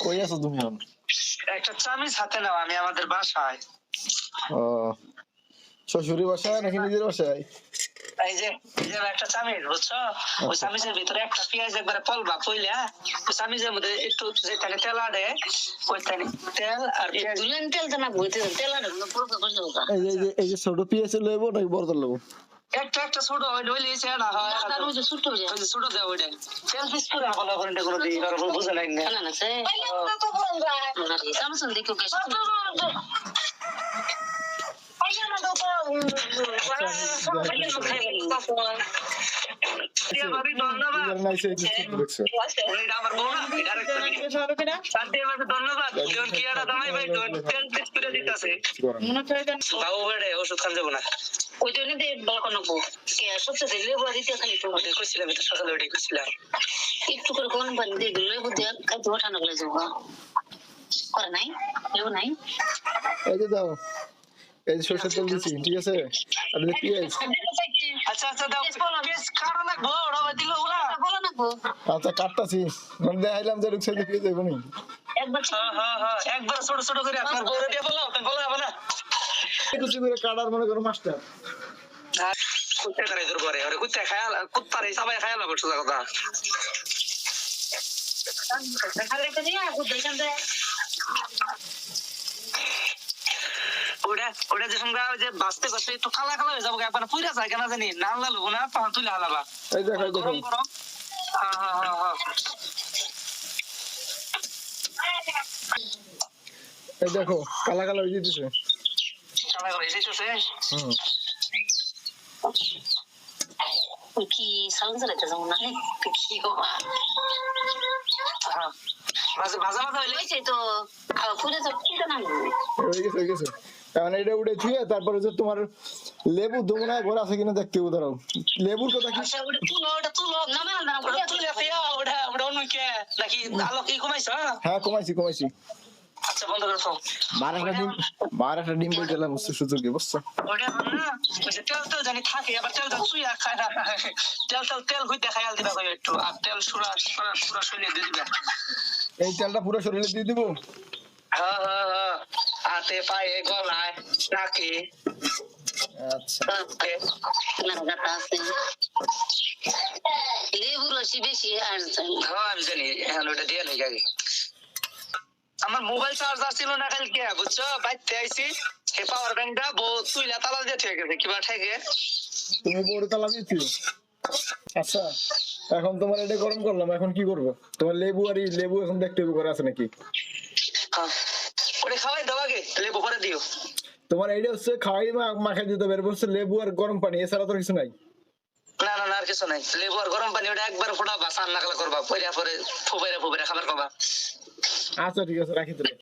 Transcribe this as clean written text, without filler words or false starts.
কই আছো তুমি এখন? একটা চামিচ হাতে নাও, আমি আমাদের বাসায়। ও, শ্বশুরি বাসায় নাকি নিজের বাসায়? এই যে একটা চামিচ, বুঝছো? ওই চামিচের ভিতরে একটা পেঁয়াজ একবারে পলবা পইলা, ওই চামিচের মধ্যে একটু যেখানে তেল আড়ে, ওইখানে তেল আর পেঁয়াজ। দুলেন তেল তো না বইতে তেল আর পুরো বুঝতে হবে। এই যে ছোট পেঁয়াজ লেবো নাকি বড় লেবো? একটা ছোট ওই নইলে সেটা হয়, আর ওই যে ছোট যে ওই যে ছোট দেওয়া ওইটা তেল পিস করে ভালো করে এটা করে দিই, আর বুঝে নাই না। না না সে সামসুন দেখো কে ওষুধ খান যাবো না, ওই জন্য বালকনবো কে সবচেয়ে দিলে দিতে খালি তো কইছিলাম এটা সকালে ওইটাই কইছিলাম। একটু করে গরম পানি দিয়ে দিলে বুঝে খাইতে ঠান্ডা হয়ে যাবো করে নাই লেবু নাই। এই যে দাও, এই যে সরষের তেল দিচ্ছি, ঠিক আছে? আর এই যে পেঁয়াজ। আচ্ছা দাও, পেঁয়াজ কাটো না গো, ওরা দিল ওরা বলো না গো আচ্ছা কাটতাছি, মানে দেখাইলাম যে রুকছে যে পেঁয়াজ দেবো নি। একবার হ্যাঁ একবার ছোট ছোট করে আপনার বড় দিয়ে বলো, বলো হবে না কুচি করে কাটার মনে করো মাস্টার। কুত্তা করে দূর করে, আরে কুত্তা খায়াল, কুত্তারে সবাই খায়াল হবে সোজা কথা। খালি তো নিয়ে আগুন দেখান দে ওটা যে সঙ্গে যে বাঁচতে বাঁচতে একটু কালা কালা হয়ে যাবো, একবার পুরা যায় কেন জানি, নাম লালবো না, পান তুলে হালাবা। এই দেখো দেখো, গরম গরম। হ্যাঁ এই দেখো কালা কালা হয়ে যেতেছে। কালা করে এসেছে। কি সাউন্ড চলে যাবো না কি গো ভাজা ভাজা হইলে হয়েছে তো পুরো তো কি না হয়ে গেছে। এখন এটা উঠে ছুঁয়ে তারপরে যে তোমার লেবু দেবো না, ঘর আছে কিনা দেখতে হবে। দাঁড়াও, লেবুর কথা কি? ওটা তুলো নামে না ওটা তুলে ফেয়া, ওটা অন্য কে নাকি আলো কি কমাইছ? হ্যাঁ কমাইছি। আচ্ছা বন্ধ করছো। মার একটা ডিম বই দিলাম সুযোগে, বুঝছো? ওটা না ওই যে তেল জানি থাকে, আবার তেল চুইয়া খায় না, তেল হইতে খায়াল দিবা কই একটু, আর তেল সুরা শরীরে দিয়ে দিবা। এই তেলটা পুরো শরীরে দিয়ে দিব। হ্যাঁ হাতে পায়ে গলায় নাকে। আচ্ছা না গাতা আছে লেবু রসি বেশি আর হ্যাঁ আমি জানি, এখন ওটা দিয়ে নেই আগে। আমার মোবাইল চার্জার ছিল না কালকে, বুঝছো? বাইতে আইছি, এই পাওয়ার ব্যাংকটা তুইলা তালা দিয়ে ঠিক গেছে কিবা ঠেকে। তুমি বড় তালা দিয়েছি। আচ্ছা এখন তোমার এটা গরম করলাম, এখন কি করবো? তোমার লেবু এখন দেখতে হবে ঘরে আছে নাকি। ওটা খাওয়াই দাও আগে, লেবু পরে দিও। তোমার এইটা হচ্ছে খাওয়াই মাখাই দিতে হবে, হচ্ছে লেবু আর গরম পানি, এছাড়া তো কিছু নাই। না আর কিছু নাই, লেবু আর গরম পানি ওটা একবার ফোটাবা, সান্না করবা, পরে ফুবাইরা খাবার খাবা। আচ্ছা ঠিক আছে, রাখি তাহলে।